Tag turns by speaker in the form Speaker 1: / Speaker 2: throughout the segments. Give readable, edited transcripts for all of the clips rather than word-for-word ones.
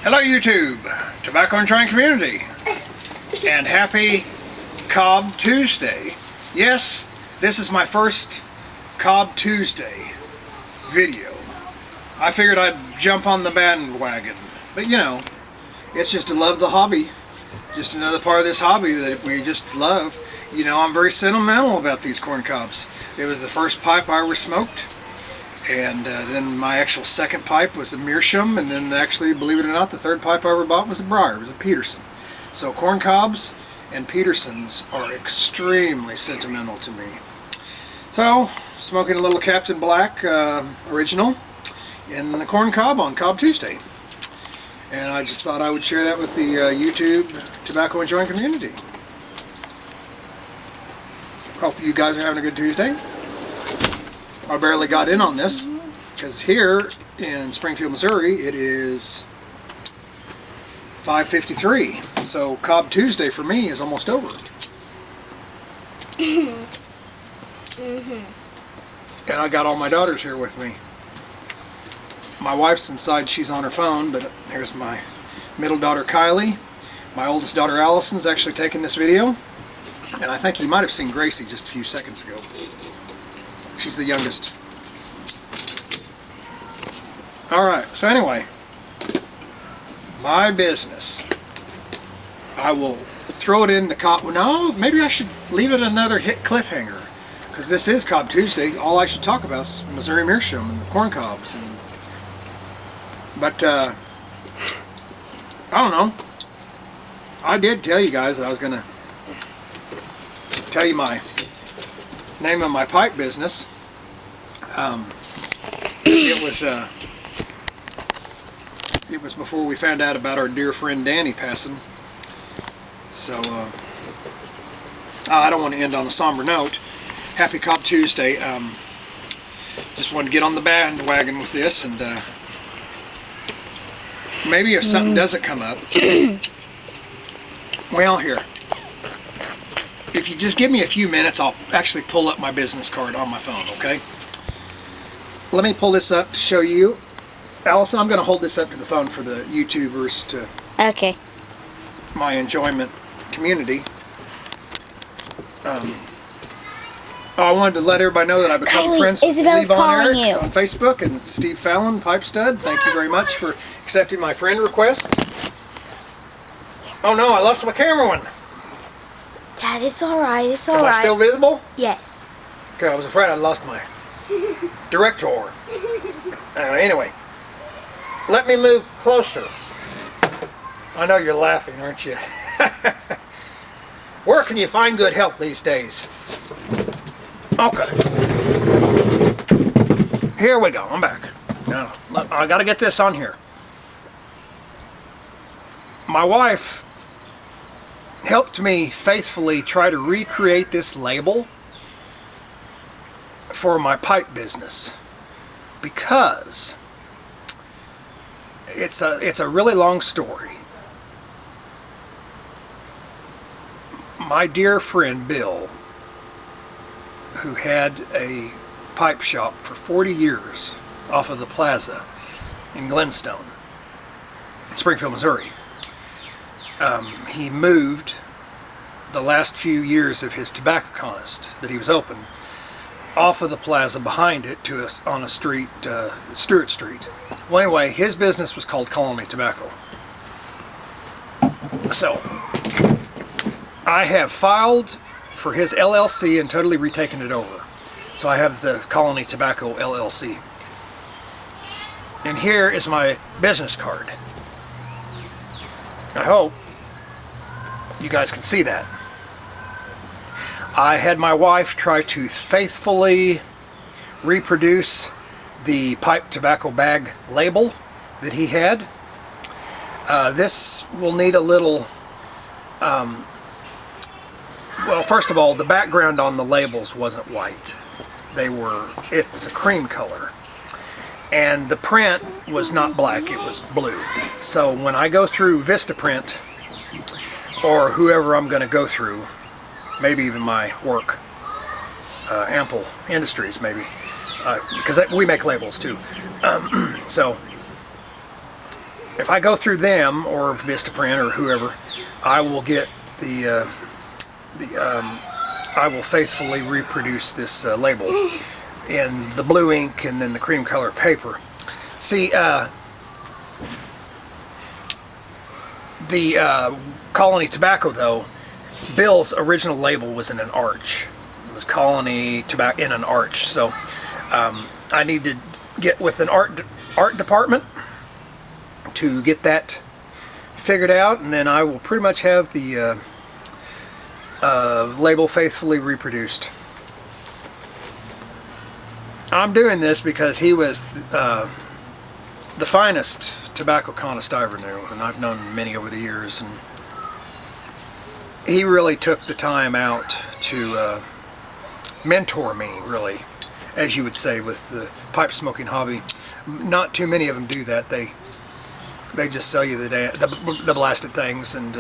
Speaker 1: Hello YouTube, Tobacco and Trying community, and happy Cobb Tuesday. Yes, this is my first Cobb Tuesday video. I figured I'd jump on the bandwagon, but you know, it's just to love the hobby. Just another part of this hobby that we just love. You know, I'm very sentimental about these corn cobs. It was the first pipe I ever smoked. And then my actual second pipe was a Meerschaum, and then actually, believe it or not, the third pipe I ever bought was a Briar. It was a Peterson. So corn cobs and Petersons are extremely sentimental to me. So, smoking a little Captain Black original in the corn cob on Cobb Tuesday. And I just thought I would share that with the YouTube tobacco enjoying community. Hope you guys are having a good Tuesday. I barely got in on this because here in Springfield, Missouri, it is 5:53. So Cobb Tuesday for me is almost over. And I got all my daughters here with me. My wife's inside, she's on her phone, but here's my middle daughter Kylie. My oldest daughter Allison's actually taking this video. And I think you might have seen Gracie just a few seconds ago. She's the youngest. Alright, so anyway, my business. I will throw it in the Cobb. No, maybe I should leave it another hit cliffhanger. Because this is Cobb Tuesday. All I should talk about is Missouri Meerschaum and the corn cobs. But, I don't know. I did tell you guys that I was going to tell you my name of my pipe business. It was before we found out about our dear friend Danny passing. So I don't want to end on a somber note. Happy Cobb Tuesday. Just wanted to get on the bandwagon with this, and maybe if something doesn't come up, well, here. If you just give me a few minutes, I'll actually pull up my business card on my phone, okay? Let me pull this up to show you. Allison, I'm going to hold this up to the phone for the YouTubers to...
Speaker 2: Okay.
Speaker 1: My enjoyment community. I wanted to let everybody know that I've become
Speaker 2: Kylie,
Speaker 1: friends with
Speaker 2: Isabel's
Speaker 1: Levon
Speaker 2: calling
Speaker 1: Eric
Speaker 2: you
Speaker 1: on Facebook, and Steve Fallon, Pipe Stud. Thank you very much for accepting my friend request. Oh no, I lost my camera one.
Speaker 2: Dad, it's alright, it's
Speaker 1: Am I
Speaker 2: alright.
Speaker 1: still visible?
Speaker 2: Yes.
Speaker 1: Okay, I was afraid I'd lost my director. Anyway, let me move closer. I know you're laughing, aren't you? Where can you find good help these days? Okay. Here we go. I'm back. Now, I got to get this on here. My wife helped me faithfully try to recreate this label for my pipe business because it's a really long story. My dear friend Bill, who had a pipe shop for 40 years off of the plaza in Glenstone, Springfield, Missouri, he moved the last few years of his tobacconist that he was open off of the plaza behind it to us on a street, Stewart Street. Well, anyway, his business was called Colony Tobacco. So I have filed for his LLC and totally retaken it over. So I have the Colony Tobacco LLC. And here is my business card. I hope you guys can see that. I had my wife try to faithfully reproduce the pipe tobacco bag label that he had. This will need a little, well, first of all, the background on the labels wasn't white. It's a cream color. And the print was not black, it was blue. So when I go through Vistaprint, or whoever I'm going to go through, maybe even my work, Ample Industries maybe, because we make labels too. So if I go through them or Vistaprint or whoever, I will get I will faithfully reproduce this label in the blue ink and then the cream color paper. See, the Colony Tobacco, though, Bill's original label was in an arch. It was Colony Tobacco in an arch. So I need to get with an art department to get that figured out, and then I will pretty much have the label faithfully reproduced. I'm doing this because he was the finest tobacco chemist I ever knew, and I've known many over the years, and he really took the time out to mentor me, really, as you would say, with the pipe smoking hobby. Not too many of them do that. They just sell you the blasted things and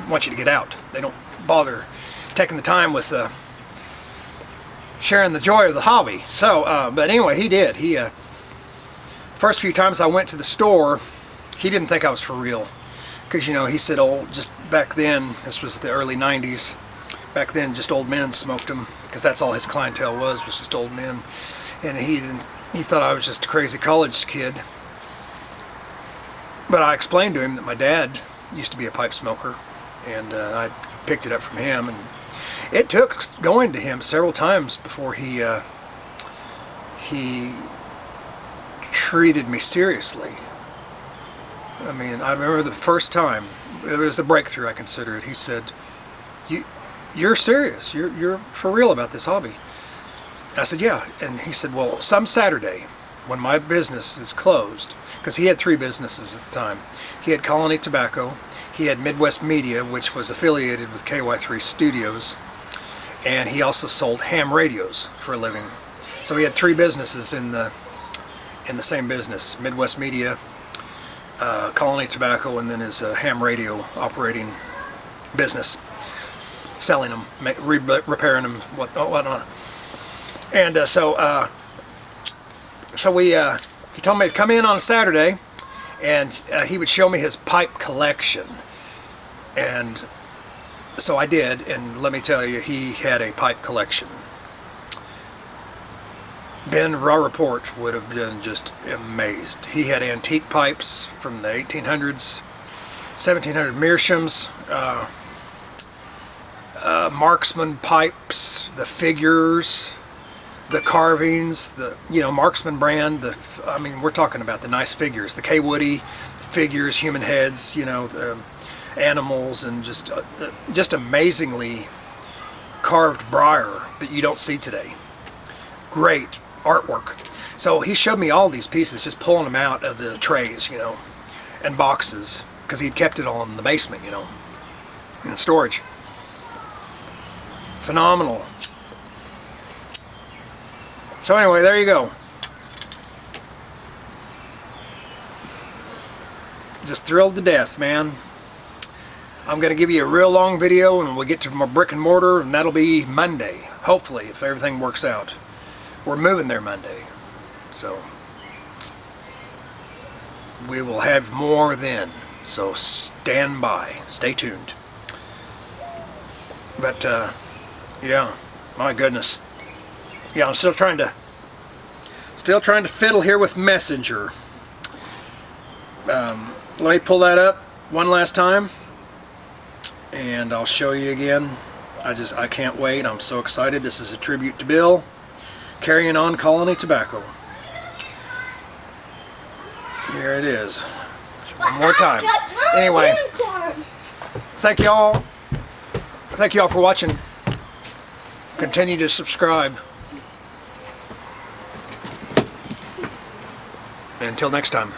Speaker 1: want you to get out. They don't bother taking the time with sharing the joy of the hobby. So, but anyway, he did. He first few times I went to the store, he didn't think I was for real, because you know, he said, "Oh, just back then, this was the early '90s. Back then, just old men smoked them, because that's all his clientele was just old men." And he thought I was just a crazy college kid. But I explained to him that my dad used to be a pipe smoker, and I picked it up from him, and it took going to him several times before he treated me seriously. I mean, I remember the first time, it was a breakthrough, I consider it. He said, "You're serious, you're for real about this hobby?" I said, "Yeah." And he said, "Well, some Saturday when my business is closed," because he had 3 businesses at the time. He had Colony Tobacco, he had Midwest Media, which was affiliated with KY3 Studios, and he also sold ham radios for a living. So he had 3 businesses in the same business: Midwest Media, Colony Tobacco, and then his ham radio operating business, selling them, repairing them, whatnot. And so he told me to come in on a Saturday, and he would show me his pipe collection. And so I did, and let me tell you, he had a pipe collection. Ben Rappaport would have been just amazed. He had antique pipes from the 1800s, 1700 Meerschaums, Marksman pipes, the figures, the carvings, the Marksman brand. I mean, we're talking about the nice figures, the K. Woody figures, human heads, the animals, and just amazingly carved briar that you don't see today. Great artwork. So he showed me all these pieces, just pulling them out of the trays, and boxes, because he'd kept it all in the basement, in storage. Phenomenal. So anyway, there you go. Just thrilled to death, man. I'm going to give you a real long video, and we'll get to my brick and mortar, and that'll be Monday, hopefully, if everything works out. We're moving there Monday, so we will have more then. So stand by, stay tuned. But yeah, my goodness. Yeah, I'm still trying to fiddle here with Messenger. Let me pull that up one last time, and I'll show you again. I can't wait. I'm so excited. This is a tribute to Bill, carrying on Colony Tobacco. Here it is. One more time. Anyway, thank you all for watching. Continue to subscribe. And until next time.